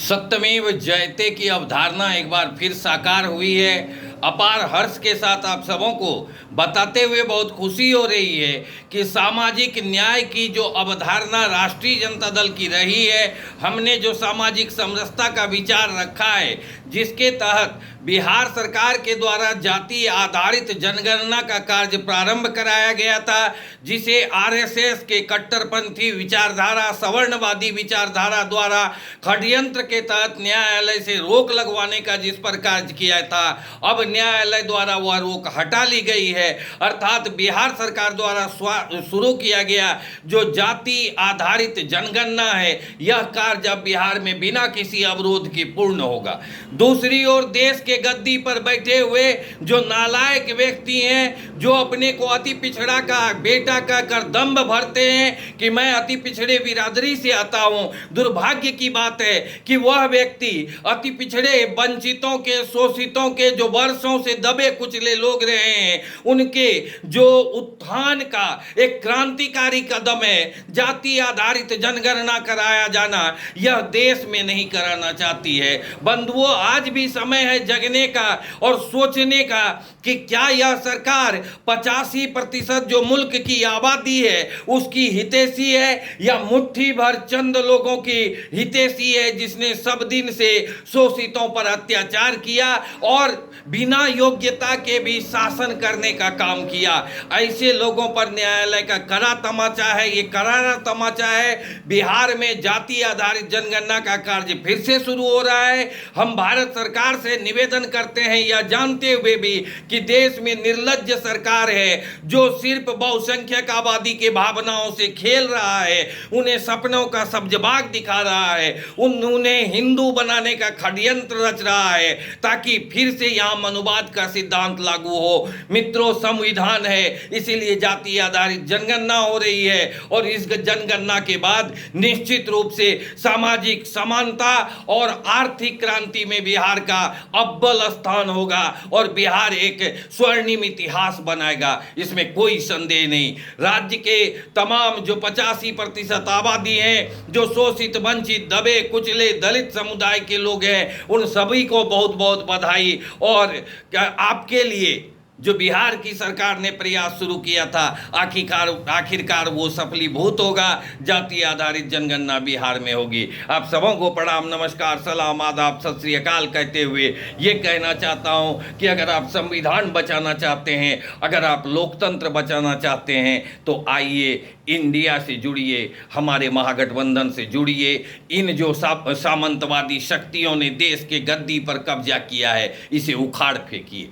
सत्यमेव जयते की अवधारणा एक बार फिर साकार हुई है। अपार हर्ष के साथ आप सबों को बताते हुए बहुत खुशी हो रही है कि सामाजिक न्याय की जो अवधारणा राष्ट्रीय जनता दल की रही है, हमने जो सामाजिक समरसता का विचार रखा है, जिसके तहत बिहार सरकार के द्वारा जाति आधारित जनगणना का कार्य प्रारंभ कराया गया था, जिसे आरएसएस के कट्टरपंथी विचारधारा, सवर्णवादी विचारधारा द्वारा षड्यंत्र के तहत न्यायालय से रोक लगवाने का जिस पर कार्य किया था, अब न्यायालय द्वारा वह रोक हटा ली गई है। अर्थात बिहार सरकार द्वारा शुरू किया गया जो जाति आधारित जनगणना है, यह कार्य अब बिहार में बिना किसी अवरोध के पूर्ण होगा। दूसरी ओर देश के गद्दी पर बैठे हुए जो नालायक व्यक्ति हैं, जो अपने को अति पिछड़ा का बेटा कहकर दम्भ भरते हैं कि मैं अति पिछड़े बिरादरी से आता हूं, दुर्भाग्य की बात है कि वह व्यक्ति अति पिछड़े वंचितों के, शोषितों के जो वर्षों से दबे कुचले लोग रहे हैं, उनके जो उत्थान का एक क्रांतिकारी कदम है जाति आधारित जनगणना कराया जाना, यह देश में नहीं कराना चाहती है। बंधुओं, आज भी समय है जगने का और सोचने का कि क्या यह सरकार 85% जो मुल्क की आबादी है उसकी हितैषी है या मुट्ठी भर चंद लोगों की हितैषी है, जिसने सब दिन से शोषितों पर अत्याचार किया और बिना योग्यता के भी शासन करने का काम किया। ऐसे लोगों पर न्यायालय का कड़ा तमाचा है। ये करारा तमाचा है। बिहार में जाति आधारित जनगणना का कार्य फिर से शुरू हो रहा है। हम भारत सरकार से निवेदन करते हैं, यह जानते हुए भी कि देश में निर्लज्ज सरकार है जो सिर्फ बहुसंख्यक आबादी के भावनाओं से खेल रहा है, उन्हें सपनों का सब्जबाग दिखा रहा है, उन्हें हिंदू बनाने का षड्यंत्र रच रहा है ताकि फिर से यहाँ मनुवाद का सिद्धांत लागू हो। मित्रों, संविधान है, इसीलिए जाति आधारित जनगणना हो रही है और इस जनगणना के बाद निश्चित रूप से सामाजिक समानता और आर्थिक क्रांति में बिहार का अव्वल स्थान होगा और बिहार एक स्वर्णिम इतिहास बनाएगा, इसमें कोई संदेह नहीं। राज्य के तमाम जो 85% आबादी है, जो शोषित, वंचित, दबे कुचले दलित समुदाय के लोग हैं, उन सभी को बहुत बहुत बधाई। और आपके लिए जो बिहार की सरकार ने प्रयास शुरू किया था, आखिरकार वो सफलीभूत होगा। जाति आधारित जनगणना बिहार में होगी। आप सबों को प्रणाम, नमस्कार, सलाम, आदाब, सत श्री अकाल कहते हुए ये कहना चाहता हूँ कि अगर आप संविधान बचाना चाहते हैं, अगर आप लोकतंत्र बचाना चाहते हैं, तो आइए इंडिया से जुड़िए, हमारे महागठबंधन से जुड़िए। इन जो सामंतवादी शक्तियों ने देश के गद्दी पर कब्जा किया है, इसे उखाड़ फेंकिए।